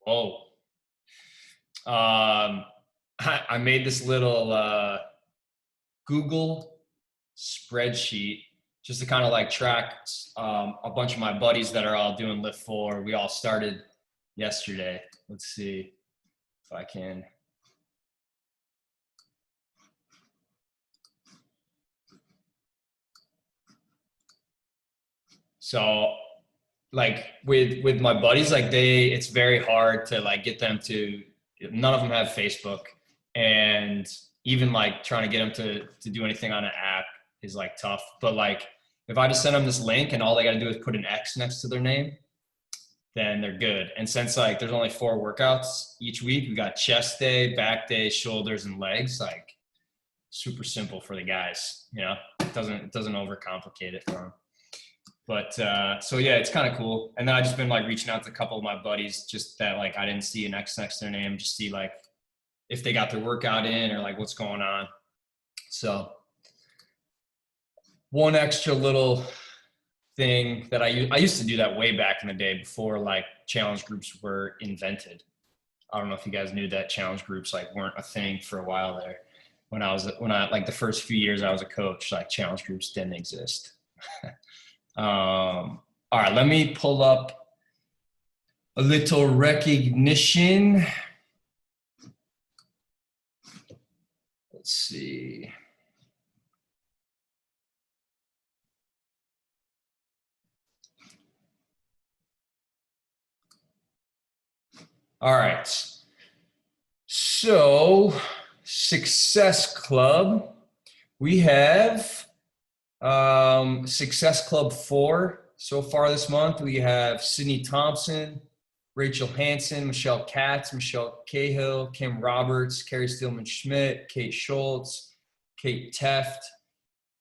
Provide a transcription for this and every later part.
Oh, I made this little Google spreadsheet just to kind of like track a bunch of my buddies that are all doing Lift 4. We all started yesterday. Let's see if I can. So like with my buddies, like it's very hard to like get them to, none of them have Facebook, and even like trying to get them to do anything on an app is like tough. But like if I just send them this link and all they got to do is put an X next to their name, then they're good. And since like there's only 4 workouts each week, we got chest day, back day, shoulders, and legs. Like super simple for the guys, you know. It doesn't overcomplicate it for them. But so yeah, it's kind of cool. And then I just been like reaching out to a couple of my buddies, just that like I didn't see an X next to their name, just see like if they got their workout in or like what's going on. So one extra little thing that I used to do that way back in the day before like challenge groups were invented. I don't know if you guys knew that challenge groups like weren't a thing for a while there. When I like the first few years I was a coach, like challenge groups didn't exist. All right, let me pull up a little recognition. Let's see. All right. So, Success Club. We have Success Club 4 so far this month. We have Sydney Thompson, Rachel Hansen, Michelle Katz, Michelle Cahill, Kim Roberts, Carrie Stillman-Schmidt, Kate Schultz, Kate Teft,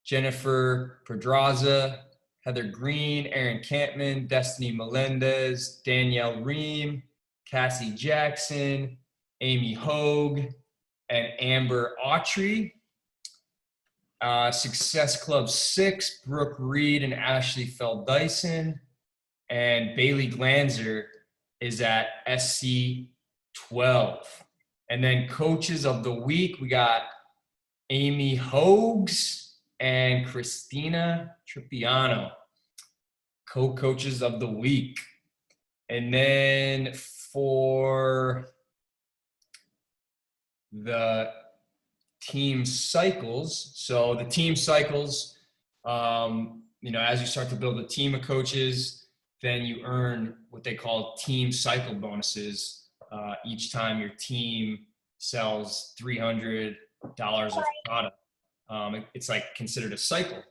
Jennifer Pedraza, Heather Green, Aaron Campman, Destiny Melendez, Danielle Ream, Cassie Jackson, Amy Hogue, and Amber Autry. Success Club 6, Brooke Reed and Ashley Feld-Dyson. And Bailey Glanzer is at SC 12. And then coaches of the week, we got Amy Hogues and Christina Tripiano, co-coaches of the week. And then for the team cycles, so the team cycles, you know, as you start to build a team of coaches, then you earn what they call team cycle bonuses each time your team sells $300 of product. It's like considered a cycle.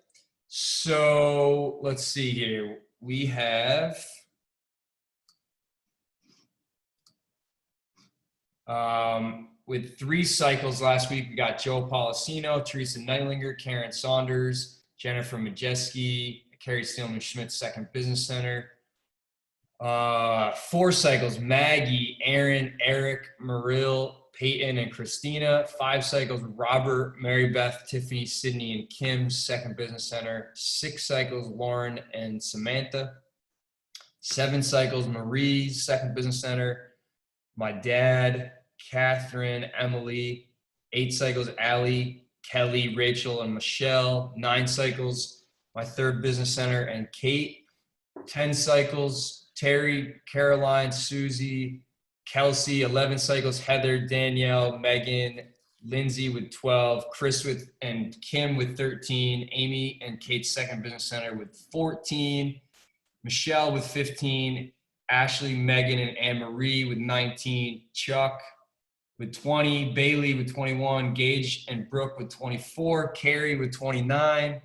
So let's see here. We have with 3 cycles last week, we got Joe Policino, Teresa Neitlinger, Karen Saunders, Jennifer Majeski, Carrie Stillman-Schmidt, Second Business Center. 4 cycles, Maggie, Aaron, Eric, Marill, Peyton, and Christina. 5 cycles, Robert, Mary Beth, Tiffany, Sydney, and Kim, Second Business Center. 6 cycles, Lauren and Samantha. 7 cycles, Marie, Second Business Center. My dad, Catherine, Emily. 8 cycles, Allie, Kelly, Rachel, and Michelle. 9 cycles, my Third Business Center and Kate. 10 cycles, Terry, Caroline, Susie, Kelsey. 11 cycles, Heather, Danielle, Megan, Lindsay with 12, Chris and Kim with 13, Amy and Kate's Second Business Center with 14, Michelle with 15, Ashley, Megan, and Anne-Marie with 19, Chuck with 20, Bailey with 21, Gage and Brooke with 24, Carrie with 29,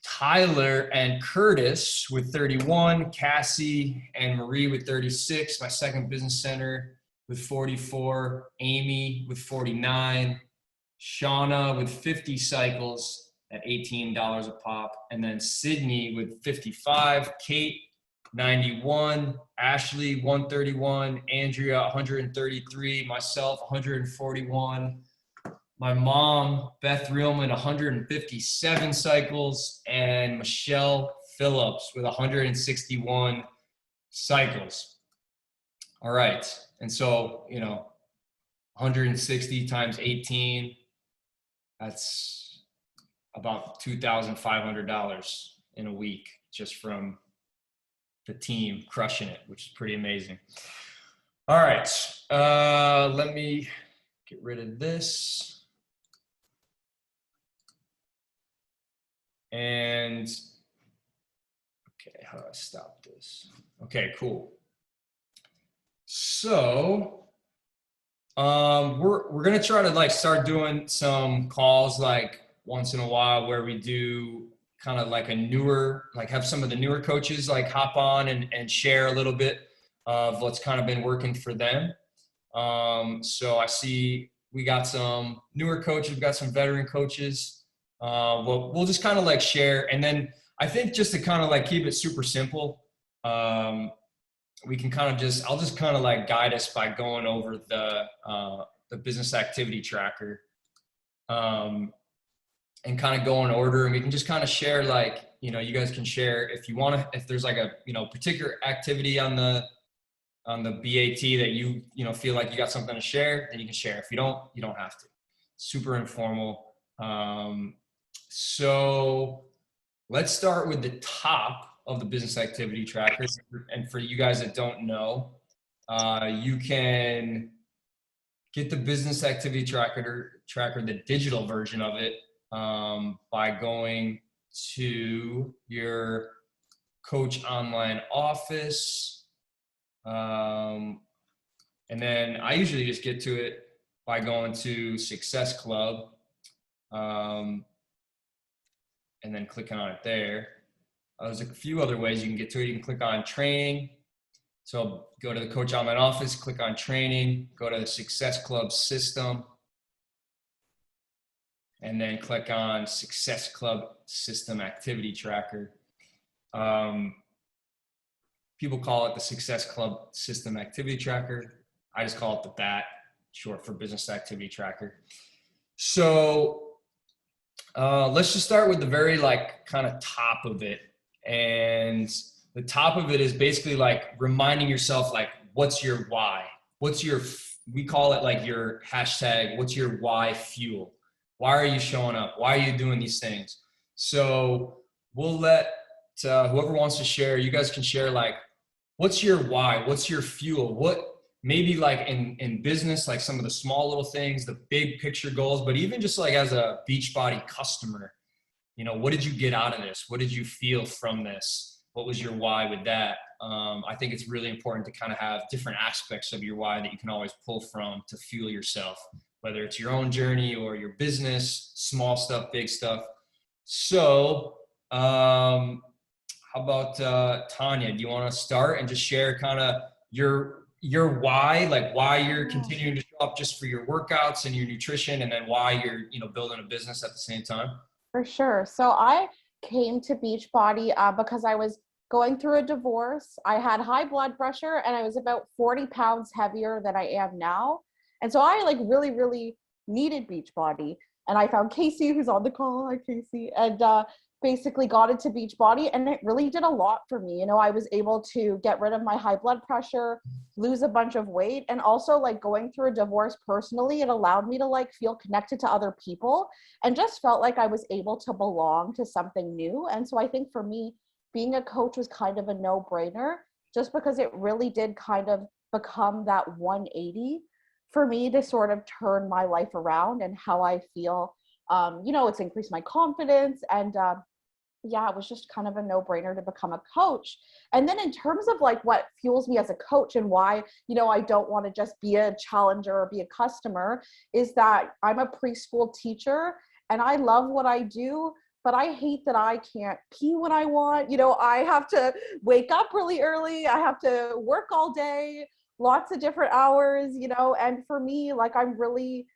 Tyler and Curtis with 31, Cassie and Marie with 36, my Second Business Center with 44, Amy with 49, Shauna with 50 cycles at $18 a pop, and then Sydney with 55, Kate 91, Ashley 131, Andrea 133, myself 141, my mom Beth Reelman 157 cycles, and Michelle Phillips with 161 cycles. All right. And so, 160 times 18, that's about $2,500 in a week just from the team crushing it, which is pretty amazing. All right. Let me get rid of this. And okay, how do I stop this? Okay, cool. So we're gonna try to like start doing some calls like once in a while where we do kind of like a newer, like have some of the newer coaches like hop on and share a little bit of what's kind of been working for them. So I see we got some newer coaches, we got some veteran coaches. We'll just kind of like share, and then I think just to kind of like keep it super simple, we can kind of I'll just kind of like guide us by going over the business activity tracker, and kind of go in order, and we can just kind of share like, you guys can share if you want to, if there's like a, particular activity on the BAT that you feel like you got something to share, then you can share. If you don't have to. Super informal. So let's start with the top of the business activity tracker. And for you guys that don't know, you can get the business activity tracker, the digital version of it, by going to your coach online office. And then I usually just get to it by going to Success Club, and then clicking on it there. There's a few other ways you can get to it. You can click on training. So go to the coach online office, click on training, go to the Success Club system, and then click on Success Club system activity tracker. People call it the Success Club system activity tracker. I just call it the BAT, short for business activity tracker. So let's just start with the very like kind of top of it. And the top of it is basically like reminding yourself, like, what's your why? We call it like your hashtag, what's your why fuel? Why are you showing up? Why are you doing these things? So we'll let whoever wants to share, you guys can share like, what's your why? What's your fuel? What maybe like in business, like some of the small little things, the big picture goals, but even just like as a Beachbody customer, what did you get out of this? What did you feel from this? What was your why with that? I think it's really important to kind of have different aspects of your why that you can always pull from to fuel yourself, whether it's your own journey or your business, small stuff, big stuff. So how about Tonia? Do you want to start and just share kind of your why, like why you're continuing to show up just for your workouts and your nutrition, and then why you're building a business at the same time? For sure. So I came to Beachbody because I was going through a divorce. I had high blood pressure and I was about 40 pounds heavier than I am now. And so I like really, really needed Beachbody. And I found Casey, who's on the call. Hi, Casey. And basically got into Beachbody, and it really did a lot for me. I was able to get rid of my high blood pressure, lose a bunch of weight, and also like going through a divorce personally, it allowed me to like feel connected to other people and just felt like I was able to belong to something new. And so I think for me, being a coach was kind of a no-brainer, just because it really did kind of become that 180 for me to sort of turn my life around and how I feel. It's increased my confidence, and yeah, it was just kind of a no-brainer to become a coach. And then in terms of like what fuels me as a coach and why, I don't want to just be a challenger or be a customer, is that I'm a preschool teacher and I love what I do, but I hate that I can't pee when I want. I have to wake up really early. I have to work all day, lots of different hours, and for me, like I'm really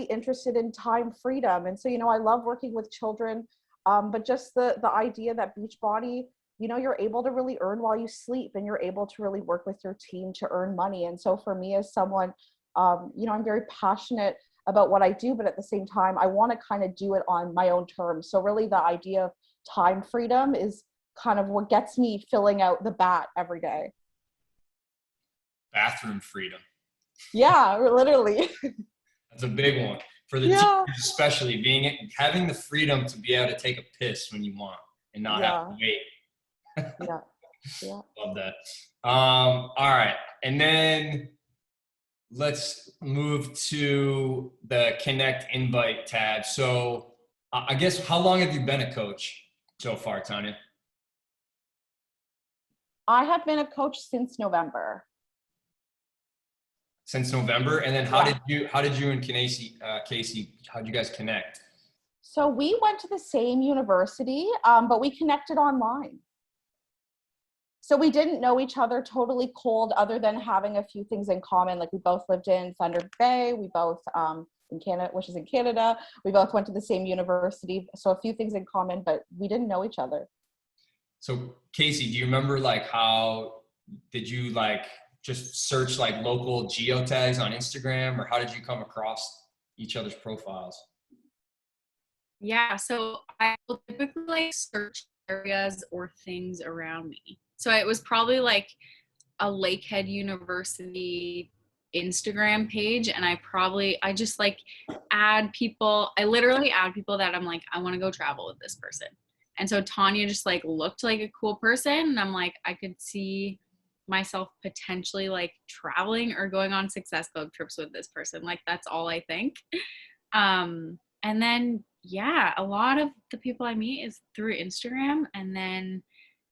interested in time freedom. And so, I love working with children. But just the idea that Beachbody, you're able to really earn while you sleep, and you're able to really work with your team to earn money. And so for me as someone, I'm very passionate about what I do, but at the same time, I want to kind of do it on my own terms. So really the idea of time freedom is kind of what gets me filling out the BAT every day. bathroom freedom. Yeah, literally. That's a big one for the Yeah. teachers, especially having the freedom to be able to take a piss when you want and not have to Yeah. wait. Yeah. Yeah. Love that. All right. And then let's move to the connect invite tab. So I guess how long have you been a coach so far, Tonia? I have been a coach since November. Since November. And then Yeah. how did you and Casey, how did you guys connect? So we went to the same university, but we connected online. So we didn't know each other totally cold, other than having a few things in common. Like we both lived in Thunder Bay. We both in Canada, which is in Canada. We both went to the same university. So a few things in common, but we didn't know each other. So Casey, do you remember like how did you like just search like local geotags on Instagram, or how did you come across each other's profiles? Yeah, so I will typically like search areas or things around me. So it was probably like a Lakehead University Instagram page, and I just like add people. I literally add people that I'm like, I want to go travel with this person. And so Tonia just like looked like a cool person, and I'm like, I could see myself potentially like traveling or going on Success Club trips with this person. Like that's all I think. And then yeah, a lot of the people I meet is through Instagram, and then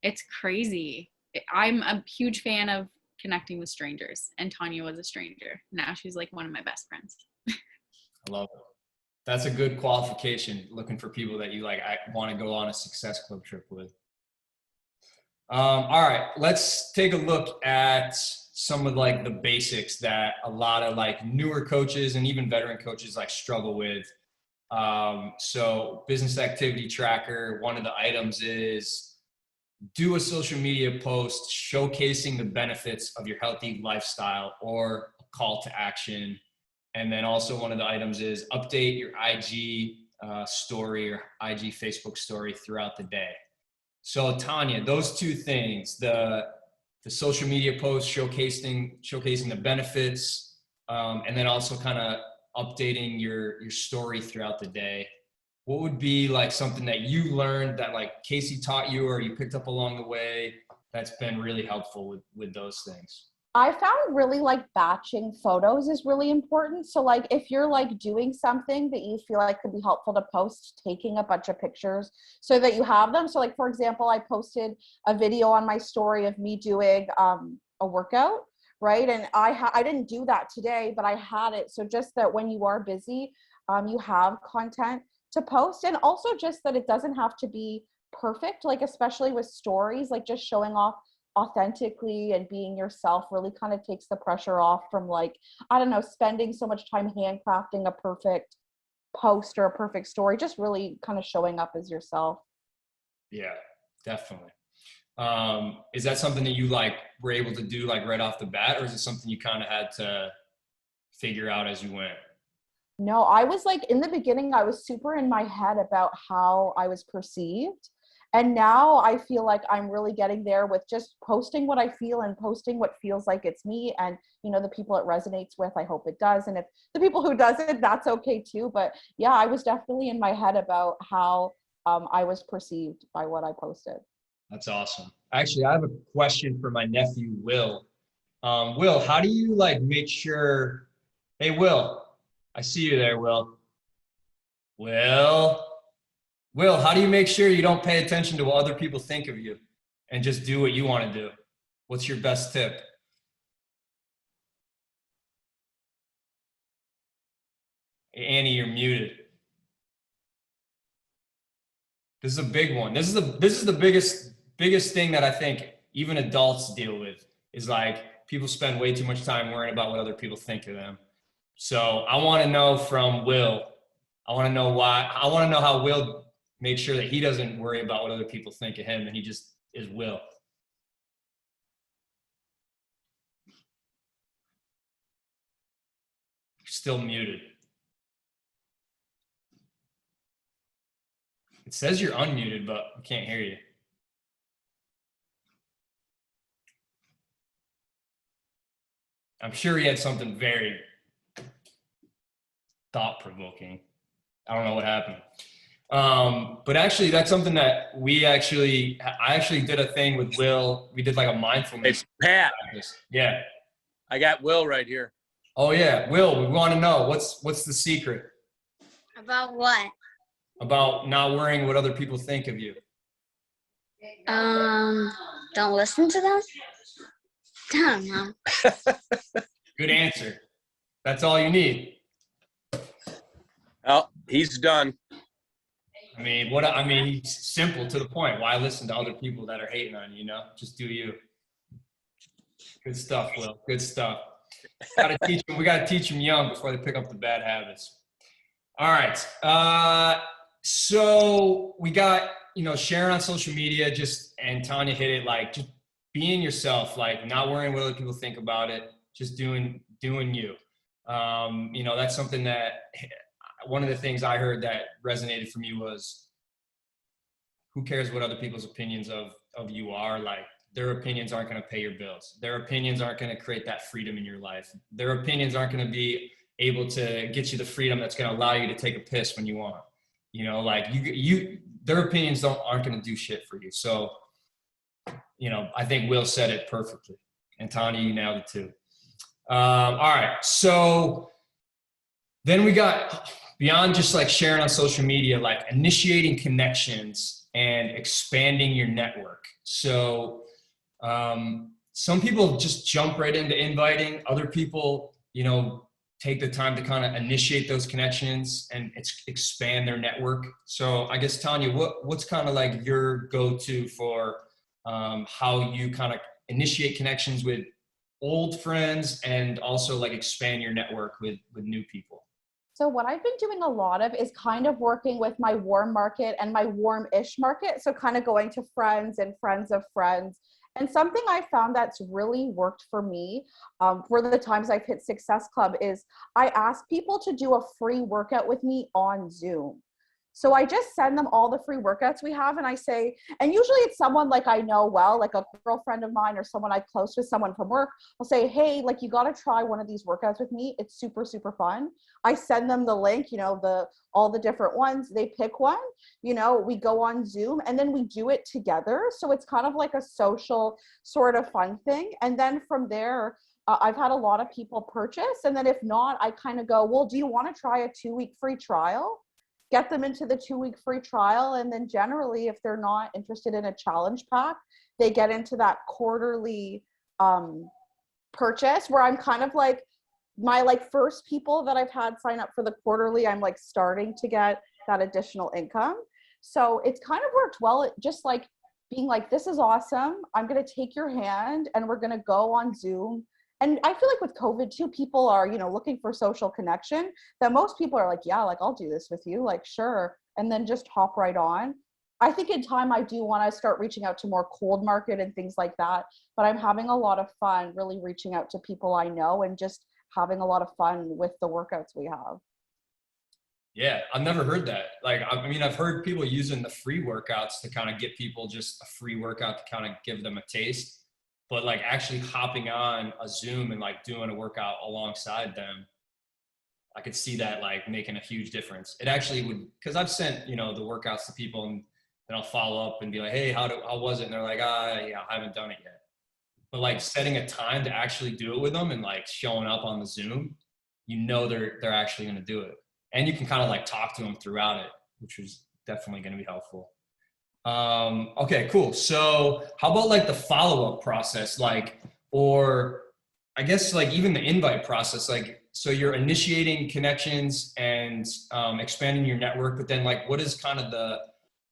it's crazy. I'm a huge fan of connecting with strangers, and Tonia was a stranger. Now she's like one of my best friends. I love it. That's a good qualification, looking for people that you like I want to go on a Success Club trip with. All right, let's take a look at some of like the basics that a lot of like newer coaches and even veteran coaches like struggle with. So business activity tracker, one of the items is do a social media post showcasing the benefits of your healthy lifestyle or a call to action. And then also one of the items is update your IG story or IG Facebook story throughout the day. So Tonia, those two things, the social media post showcasing the benefits, and then also kind of updating your story throughout the day. What would be like something that you learned that like Casey taught you or you picked up along the way that's been really helpful with those things? I found really like batching photos is really important. So like if you're like doing something that you feel like could be helpful to post, taking a bunch of pictures so that you have them. So like, for example, I posted a video on my story of me doing a workout, right? And I didn't do that today, but I had it. So just that when you are busy, you have content to post, and also just that it doesn't have to be perfect, like especially with stories, like just showing off authentically and being yourself really kind of takes the pressure off from like, I don't know, spending so much time handcrafting a perfect post or a perfect story, just really kind of showing up as yourself. Yeah, definitely. Is that something that you like were able to do like right off the bat, or is it something you kind of had to figure out as you went? No, I was like, in the beginning, I was super in my head about how I was perceived. And now I feel like I'm really getting there with just posting what I feel and posting what feels like it's me. And, you know, the people it resonates with, I hope it does. And if the people who doesn't, that's okay too. But yeah, I was definitely in my head about how I was perceived by what I posted. That's awesome. Actually, I have a question for my nephew, Will. Will, how do you like make sure? Hey, Will, I see you there, Will. Will, Will, how do you make sure you don't pay attention to what other people think of you and just do what you want to do? What's your best tip? Annie, you're muted. This is a big one. This is the biggest thing that I think even adults deal with is like people spend way too much time worrying about what other people think of them. So I want to know from Will. I want to know why. I want to know how Will makes sure that he doesn't worry about what other people think of him and he just is Will. You're still muted. It says you're unmuted, but we can't hear you. I'm sure he had something very thought-provoking. I don't know what happened. But actually, that's something that I actually did a thing with Will. We did like a mindfulness It's Pat. practice. Yeah. I got Will right here. Oh yeah, Will. We want to know what's the secret About what? about not worrying what other people think of you. Don't listen to them? I don't know. Good answer. That's all you need. Oh, he's done. I mean, he's simple to the point. Why listen to other people that are hating on you, you know? Just do you. Good stuff, Will. Good stuff. We gotta teach them young before they pick up the bad habits. All right. So we got, sharing on social media, and Tonia hit it, like just being yourself, like not worrying what other people think about it, just doing you. That's something that one of the things I heard that resonated for me was, who cares what other people's opinions of you are? Like, their opinions aren't going to pay your bills. Their opinions aren't going to create that freedom in your life. Their opinions aren't going to be able to get you the freedom that's going to allow you to take a piss when you want. Like their opinions aren't going to do shit for you. So, I think Will said it perfectly, and Tonia, you nailed it too. All right. So then we got, beyond just like sharing on social media, like initiating connections and expanding your network. So some people just jump right into inviting. Other people, take the time to kind of initiate those connections and expand their network. So I guess, Tonia, what's kind of like your go-to for how you kind of initiate connections with old friends and also like expand your network with new people? So what I've been doing a lot of is kind of working with my warm market and my warm-ish market. So kind of going to friends and friends of friends. And something I found that's really worked for me for the times I've hit Success Club is I ask people to do a free workout with me on Zoom. So I just send them all the free workouts we have, and I say, and usually it's someone like I know well, like a girlfriend of mine or someone I close with, someone from work. I'll say, hey, like you got to try one of these workouts with me. It's super, super fun. I send them the link, all the different ones. They pick one, we go on Zoom and then we do it together. So it's kind of like a social sort of fun thing. And then from there, I've had a lot of people purchase. And then if not, I kind of go, well, do you want to try a 2-week free trial? Get them into the 2-week free trial. And then generally, if they're not interested in a challenge pack, they get into that quarterly purchase where I'm kind of like, my first people that I've had sign up for the quarterly, I'm like starting to get that additional income. So it's kind of worked well. Just like being like, this is awesome. I'm going to take your hand and we're going to go on Zoom. And I feel like with COVID too, people are, looking for social connection, that most people are like, yeah, like I'll do this with you, like, sure. And then just hop right on. I think in time, I do want to start reaching out to more cold market and things like that. But I'm having a lot of fun really reaching out to people I know and just having a lot of fun with the workouts we have. Yeah, I've never heard that. Like, I mean, I've heard people using the free workouts to kind of get people just a free workout to kind of give them a taste. But like actually hopping on a Zoom and like doing a workout alongside them, I could see that like making a huge difference. It actually would, because I've sent, the workouts to people and then I'll follow up and be like, hey, how was it? And they're like, yeah, I haven't done it yet. But like setting a time to actually do it with them and like showing up on the Zoom, they're actually going to do it. And you can kind of like talk to them throughout it, which is definitely going to be helpful. Okay, cool. So how about like the follow-up process, or I guess like even the invite process, like, so you're initiating connections and expanding your network, but then like, what is kind of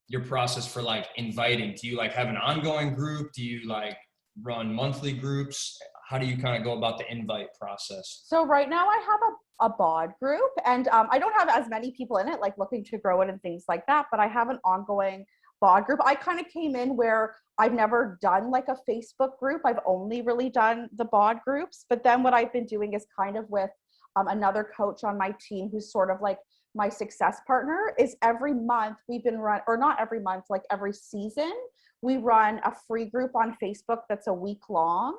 your process for like inviting? Do you like have an ongoing group? Do you like run monthly groups? How do you kind of go about the invite process? So right now I have a bod group, and I don't have as many people in it, like looking to grow it and things like that, but I have an ongoing bod group. I kind of came in where I've never done like a Facebook group. I've only really done the bod groups. But then what I've been doing is kind of with another coach on my team who's sort of like my success partner, is every month we've been or not every month, like every season, we run a free group on Facebook that's a week long.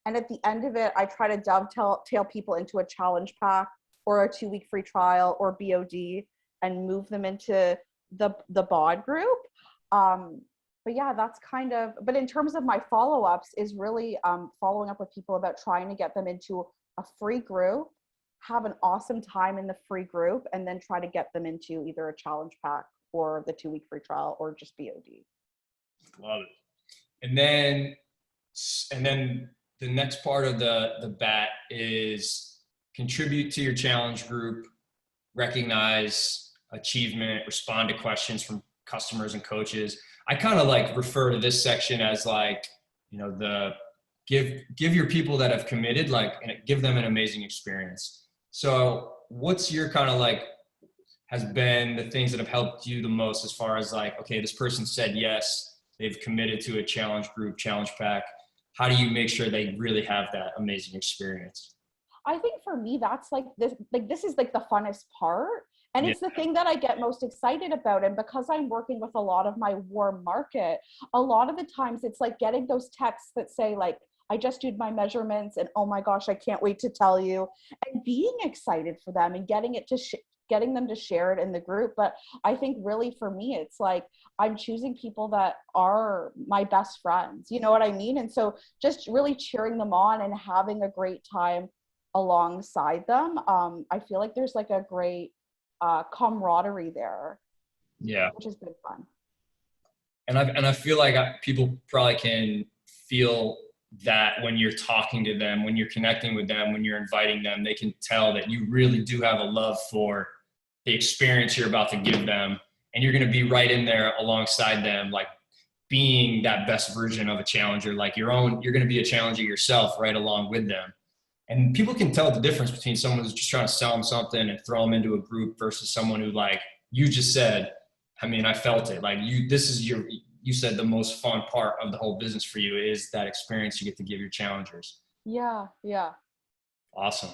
And at the end of it, I try to dovetail people into a challenge pack or a 2-week free trial or BOD and move them into the bod group. But yeah, that's kind of, but in terms of my follow-ups is really following up with people about trying to get them into a free group, have an awesome time in the free group, and then try to get them into either a challenge pack or the 2-week free trial or just BOD. Love it. And then the next part of the BAT is contribute to your challenge group, recognize achievement, respond to questions from customers and coaches. I kind of like refer to this section as like, you know, the give your people that have committed, like, and give them an amazing experience. So what's your kind of like has been the things that have helped you the most as far as like, okay, this person said yes, they've committed to a challenge group, challenge pack. How do you make sure they really have that amazing experience? I think for me, that's this is like the funnest part. And it's the thing that I get most excited about. And because I'm working with a lot of my warm market, a lot of the times it's like getting those texts that say like, I just did my measurements and oh my gosh, I can't wait to tell you, and being excited for them and getting them to share it in the group. But I think really for me, it's like I'm choosing people that are my best friends. You know what I mean? And so just really cheering them on and having a great time alongside them. I feel like there's like a great camaraderie there. Yeah. Which has been fun. And I feel like people probably can feel that when you're talking to them, when you're connecting with them, when you're inviting them, they can tell that you really do have a love for the experience you're about to give them. And you're going to be right in there alongside them, like being that best version of a challenger, like you're going to be a challenger yourself right along with them. And people can tell the difference between someone who's just trying to sell them something and throw them into a group versus someone who, like you just said, I mean, I felt it. Like you said the most fun part of the whole business for you is that experience you get to give your challengers. Yeah. Awesome.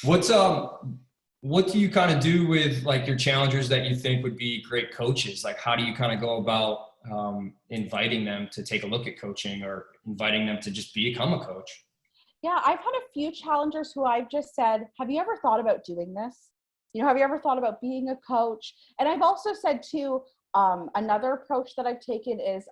What do you kind of do with like your challengers that you think would be great coaches? Like, how do you kind of go about inviting them to take a look at coaching or inviting them to just become a coach? Yeah, I've had a few challengers who I've just said, have you ever thought about doing this? You know, have you ever thought about being a coach? And I've also said too, another approach that I've taken is,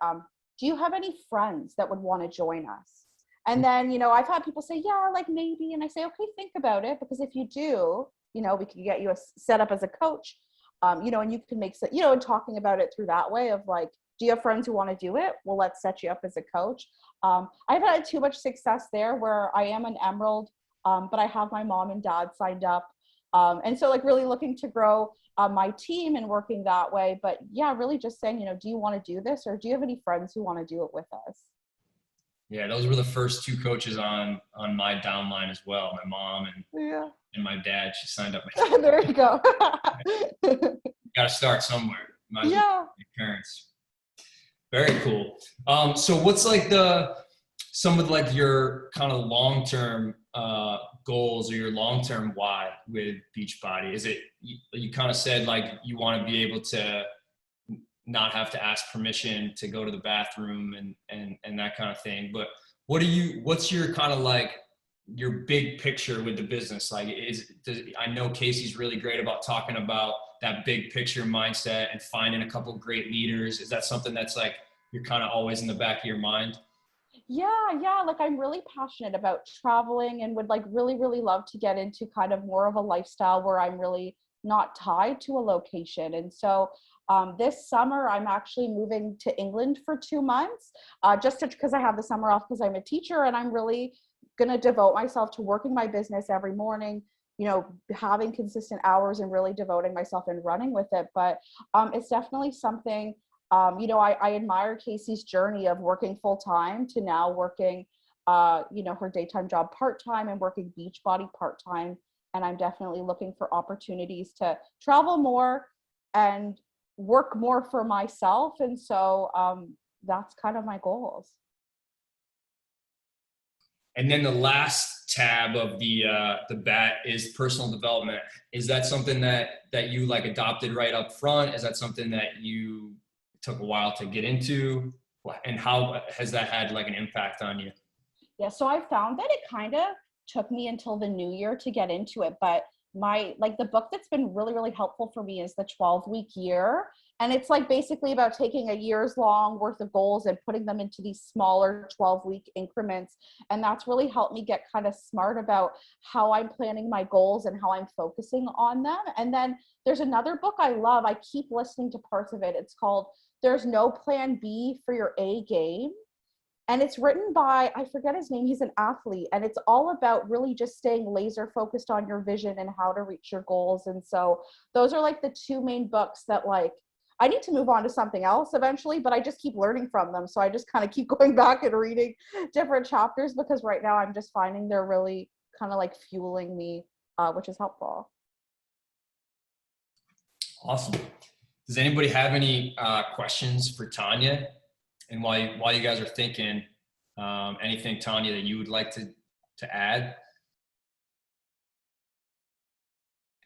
do you have any friends that would want to join us? And then, you know, I've had people say, yeah, like maybe. And I say, okay, think about it. Because if you do, you know, we can get you set up as a coach, you know, and you can make, you know, and talking about it through that way of like, do you have friends who want to do it? Well, let's set you up as a coach. I've had too much success there where I am an emerald, but I have my mom and dad signed up. And so like really looking to grow my team and working that way. But yeah, really just saying, you know, do you want to do this or do you have any friends who want to do it with us? Yeah, those were the first two coaches on my downline as well. My mom and my dad. She signed up. There you go. Got to start somewhere. Might as well Yeah. your parents. Very cool. So what's like some of like your kind of long-term goals or your long-term why with Beachbody? Is it, you kind of said like you want to be able to not have to ask permission to go to the bathroom and that kind of thing. But what's your kind of like your big picture with the business? Like I know Casey's really great about talking about that big picture mindset and finding a couple great leaders. Is that something that's like, you're kind of always in the back of your mind? Yeah. Like I'm really passionate about traveling and would like really, really love to get into kind of more of a lifestyle where I'm really not tied to a location. And so this summer, I'm actually moving to England for 2 months, just because I have the summer off because I'm a teacher and I'm really going to devote myself to working my business every morning, you know, having consistent hours and really devoting myself and running with it. But it's definitely something, you know, I admire Casey's journey of working full time to now working, you know, her daytime job part-time and working Beachbody part-time. And I'm definitely looking for opportunities to travel more and work more for myself. And so that's kind of my goals. And then the last tab of the BAT is personal development. Is that something that you like adopted right up front? Is that something that you took a while to get into? And how has that had like an impact on you? Yeah, so I found that it kind of took me until the new year to get into it, but the book that's been really, really helpful for me is the 12-week year. And it's like basically about taking a year's long worth of goals and putting them into these smaller 12-week increments. And that's really helped me get kind of smart about how I'm planning my goals and how I'm focusing on them. And then there's another book I love. I keep listening to parts of it. It's called There's No Plan B for Your A Game. And it's written by, I forget his name, he's an athlete. And it's all about really just staying laser focused on your vision and how to reach your goals. And so those are like the two main books that like, I need to move on to something else eventually, but I just keep learning from them. So I just kind of keep going back and reading different chapters because right now I'm just finding they're really kind of like fueling me, which is helpful. Awesome. Does anybody have any questions for Tonia? And while you guys are thinking, anything, Tonia, that you would like to add?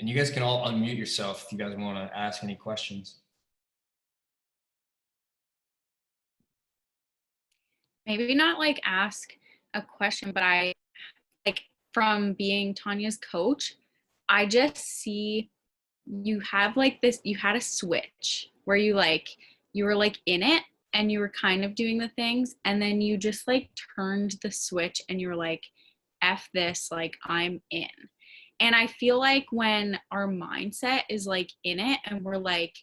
And you guys can all unmute yourself if you guys want to ask any questions. Maybe not like ask a question, but I like from being Tonia's coach, I just see you have like this, you had a switch where you were like in it and you were kind of doing the things, and then you just like turned the switch and you were like, F this, like I'm in. And I feel like when our mindset is like in it and we're like,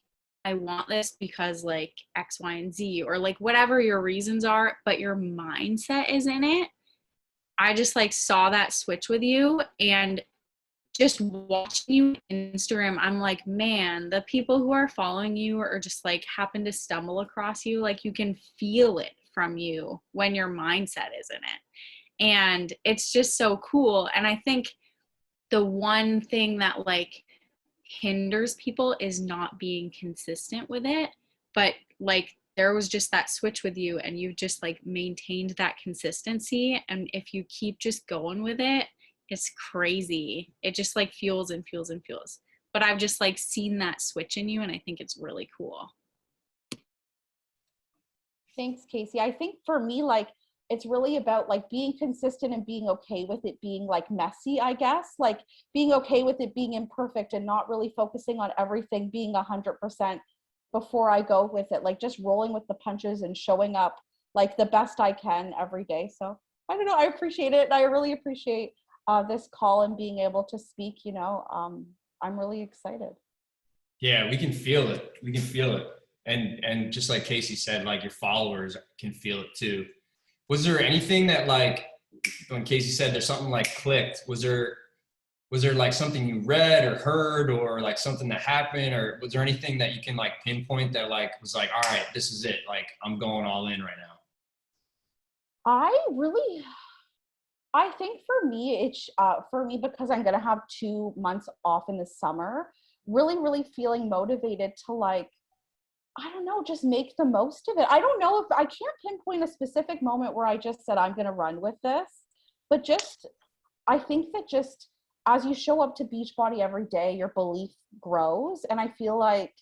I want this because like X, Y, and Z, or like whatever your reasons are, but your mindset is in it. I just like saw that switch with you, and just watching you on Instagram, I'm like, man, the people who are following you or just like happen to stumble across you, like you can feel it from you when your mindset is in it. And it's just so cool. And I think the one thing that like hinders people is not being consistent with it. But like there was just that switch with you, and you just like maintained that consistency. And if you keep just going with it, it's crazy. It just like fuels and fuels and fuels. But I've just like seen that switch in you, and I think it's really cool. Thanks, Casey. I think for me, like, it's really about like being consistent and being okay with it being like messy, I guess, like being okay with it being imperfect and not really focusing on everything being 100% before I go with it, like just rolling with the punches and showing up like the best I can every day. So I don't know, I appreciate it. I really appreciate this call and being able to speak, I'm really excited. Yeah, we can feel it. We can feel it. And just like Casey said, like your followers can feel it too. Was there anything that like, when Casey said there's something like clicked, was there like something you read or heard or like something that happened, or was there anything that you can like pinpoint that like was like, all right, this is it. Like I'm going all in right now. I think for me, because I'm going to have 2 months off in the summer, really, really feeling motivated to like, I don't know, just make the most of it. I don't know if I can't pinpoint a specific moment where I just said, I'm going to run with this, but I think that just as you show up to Beachbody every day, your belief grows. And I feel like,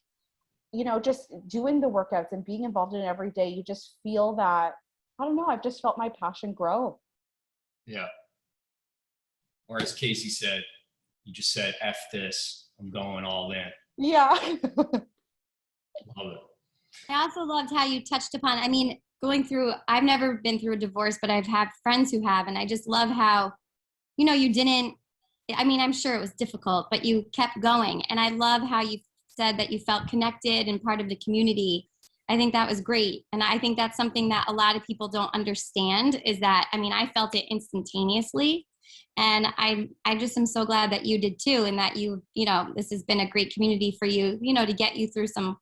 just doing the workouts and being involved in it every day, you just feel that, I don't know, I've just felt my passion grow. Yeah. Or as Casey said, you just said, F this, I'm going all in. Yeah. Love it. I also loved how you touched upon, I've never been through a divorce, but I've had friends who have, and I just love how, you didn't, I'm sure it was difficult, but you kept going. And I love how you said that you felt connected and part of the community. I think that was great. And I think that's something that a lot of people don't understand is that, I felt it instantaneously. And I just am so glad that you did too. And that this has been a great community for you, to get you through some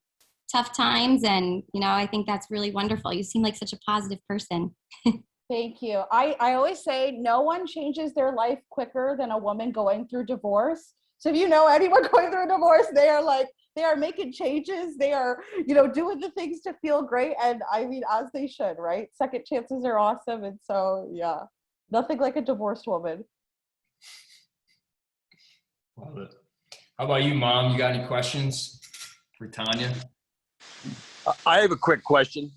tough times. And, I think that's really wonderful. You seem like such a positive person. Thank you. I always say no one changes their life quicker than a woman going through divorce. So if you know anyone going through a divorce, they are making changes. They are, doing the things to feel great. And as they should, right? Second chances are awesome. And so, yeah, nothing like a divorced woman. Love it. How about you, Mom? You got any questions for Tonia? I have a quick question.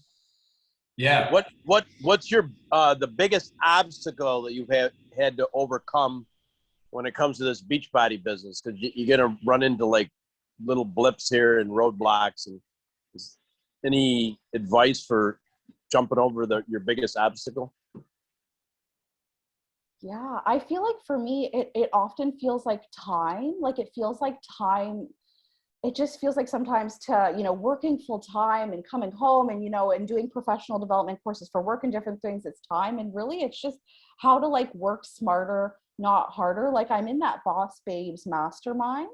Yeah. What's your the biggest obstacle that you've had to overcome when it comes to this Beachbody business? Because you're gonna run into like little blips here and roadblocks. And any advice for jumping over your biggest obstacle? Yeah, I feel like for me, it often feels like time. Like it feels like time. It just feels like sometimes to, working full time and coming home and, and doing professional development courses for work and different things, it's time. And really, it's just how to like work smarter, not harder. Like I'm in that Boss Babes mastermind.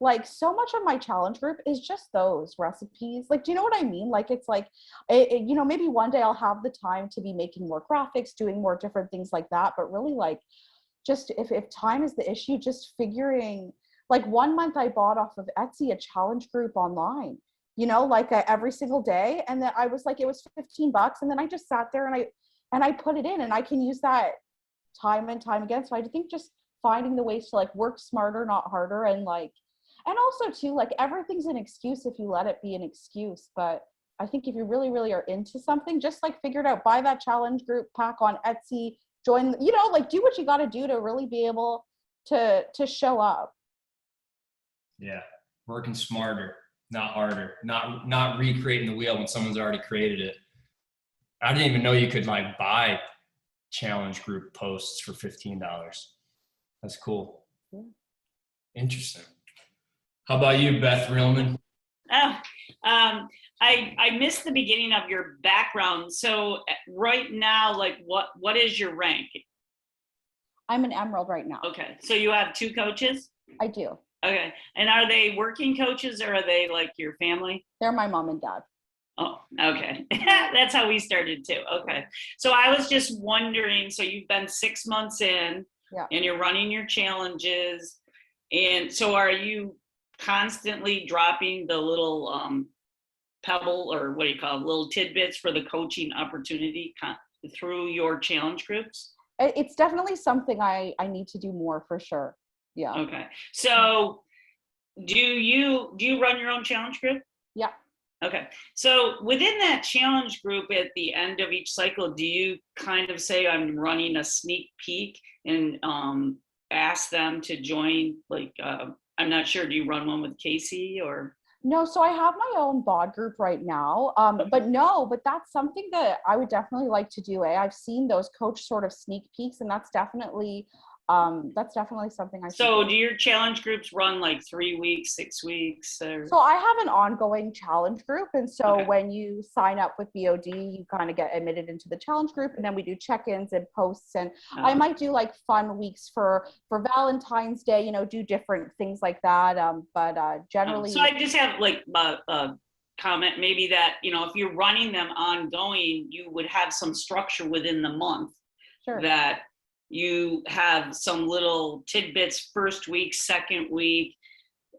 Like so much of my challenge group is just those recipes. Like, do you know what I mean? Like, it's like, maybe one day I'll have the time to be making more graphics, doing more different things like that. But really, like, just if time is the issue, just figuring, like 1 month I bought off of Etsy a challenge group online, like every single day. And then I was like, it was $15. And then I just sat there and I put it in, and I can use that time and time again. So I think just finding the ways to like work smarter, not harder. And also too, like everything's an excuse if you let it be an excuse. But I think if you really, really are into something, just like figure it out, buy that challenge group pack on Etsy, join, like do what you got to do to really be able to show up. Yeah. Working smarter, not harder, not recreating the wheel when someone's already created it. I didn't even know you could like buy challenge group posts for $15. That's cool. Yeah. Interesting. How about you, Beth Reelman? Oh, I missed the beginning of your background. So right now, like what is your rank? I'm an emerald right now. Okay. So you have 2 coaches? I do. Okay. And are they working coaches or are they like your family? They're my mom and dad. Oh, okay. That's how we started too. Okay. So I was just wondering, so you've been 6 months in, Yeah. and you're running your challenges. And so are you constantly dropping the little pebble, or what do you call it, little tidbits for the coaching opportunity through your challenge groups? It's definitely something I need to do more for sure. Yeah. Okay. So do you run your own challenge group? Yeah. Okay. So within that challenge group at the end of each cycle, do you kind of say I'm running a sneak peek and ask them to join? Like, I'm not sure, do you run one with Casey or? No, so I have my own bod group right now. But that's something that I would definitely like to do. I've seen those coach sort of sneak peeks, and that's definitely something I should So do. do your challenge groups run like 3 weeks, 6 weeks? Or? So I have an ongoing challenge group. And so Okay. when you sign up with BOD, you kind of get admitted into the challenge group, and then we do check-ins and posts. And I might do like fun weeks for Valentine's Day, do different things like that. But generally. So I just have like a comment maybe that, if you're running them ongoing, you would have some structure within the month. Sure. That you have some little tidbits, first week, second week,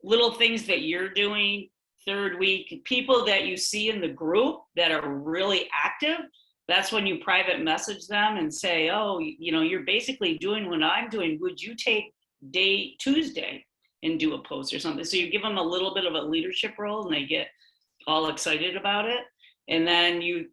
little ththings that you're doing, third week, people that you see in the group that are really active. That's when you private message them and say, oh, you're basically doing what I'm doing. Would you take day Tuesday and do a post or something? So you give them a little bit of a leadership role and they get all excited about it. And then you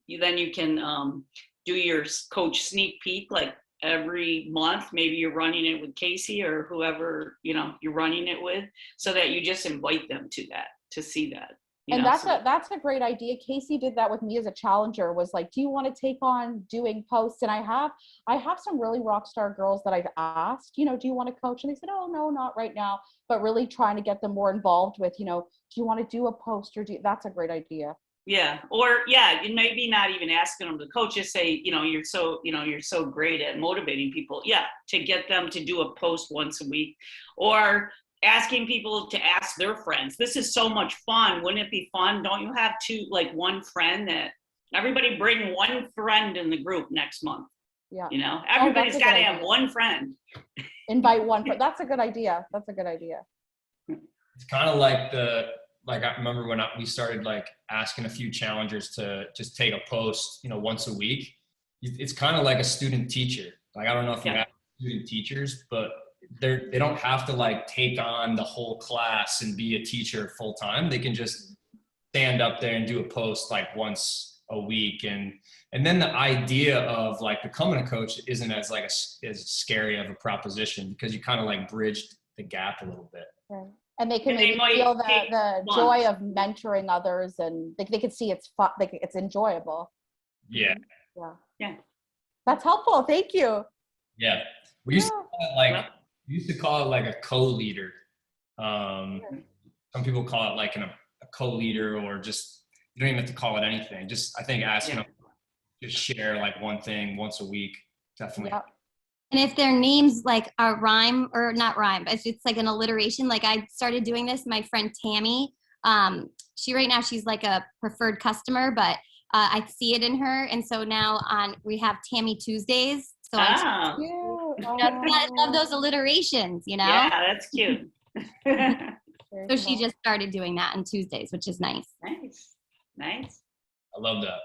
can do your coach sneak peek, like every month. Maybe you're running it with Casey or whoever you're running it with, so that you just invite them to see that. And that's a great idea. Casey did that with me as a challenger, was like, do you want to take on doing posts? And I have some really rock star girls that I've asked, do you want to coach? And they said, oh, no, not right now, but really trying to get them more involved with, do you want to do a post that's a great idea. Yeah. Or maybe not even asking them to coach, just say, you're so great at motivating people. Yeah. To get them to do a post once a week, or asking people to ask their friends. This is so much fun. Wouldn't it be fun? Don't you have one friend that everybody bring one friend in the group next month? Yeah. Everybody's got to have one friend. Invite one. That's a good idea. That's a good idea. It's kind of like I remember when we started like asking a few challengers to just take a post, once a week. It's kind of like a student teacher. Like, I don't know if you have student teachers, but they don't have to like take on the whole class and be a teacher full time. They can just stand up there and do a post like once a week. And then the idea of like becoming a coach isn't as like as scary of a proposition because you kind of like bridged the gap a little bit. Right. And they can And they maybe might feel take the months. joy of mentoring others, and they can see it's fun, like it's enjoyable. Yeah. Yeah. That's helpful. Thank you. Yeah. We used to Yeah. call it like, Well- we used to call it like a co-leader. Some people call it like a co-leader, or just, you don't even have to call it anything. Just, I think asking Yeah. them to just share like one thing once a week. Definitely. Yep. And if their names like are rhyme or not rhyme, but it's like an alliteration. Like I started doing this, my friend Tammy, she right now, she's like a preferred customer, but I see it in her. And so now we have Tammy Tuesdays. So Ah, I love those alliterations, you know? yeah, that's cute. So she just started doing that on Tuesdays, which is nice. Nice. I love that.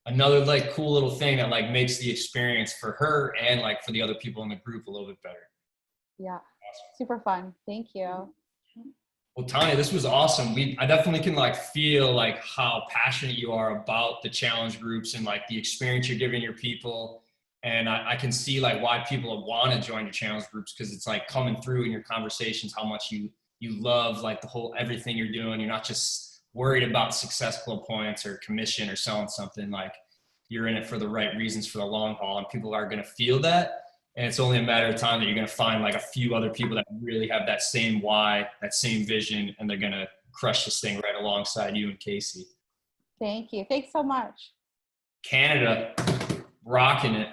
Another like cool little thing that like makes the experience for her and like for the other people in the group a little bit better. Yeah. Super fun. Thank you. Well, Tonia, this was awesome. I definitely can like feel like how passionate you are about the challenge groups and like the experience you're giving your people. And I can see like why people want to join your challenge groups, because it's like coming through in your conversations how much you love like the whole everything you're doing. You're not just worried about successful points or commission or selling something. Like you're in it for the right reasons for the long haul, and people are going to feel that. And it's only a matter of time that you're going to find like a few other people that really have that same why, that same vision, and they're going to crush this thing right alongside you and Casey. Thank you. Thanks so much. Canada, rocking it.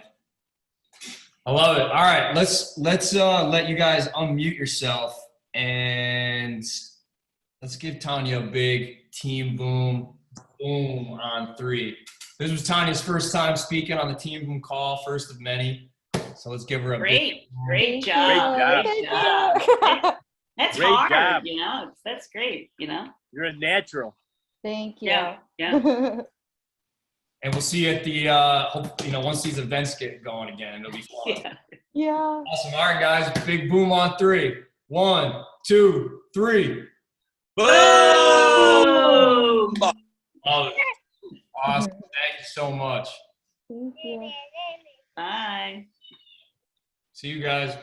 I love it. All right, let's let you guys unmute yourself, and let's give Tonia a big team boom on 3. This was Tonia's first time speaking on the team boom call, first of many. So let's give her a Great Thank job. you. Great Thank job. you. That's Great hard, job. you know. That's great, you know. You're a natural. Thank you. Yeah. Yeah. And we'll see you at the once these events get going again, it'll be fun. Yeah. Yeah. Awesome. All right, guys, big boom on 3. 1, 2, 3. Boom! Love it. Awesome. Thank you so much. Thank you. Bye. See you guys.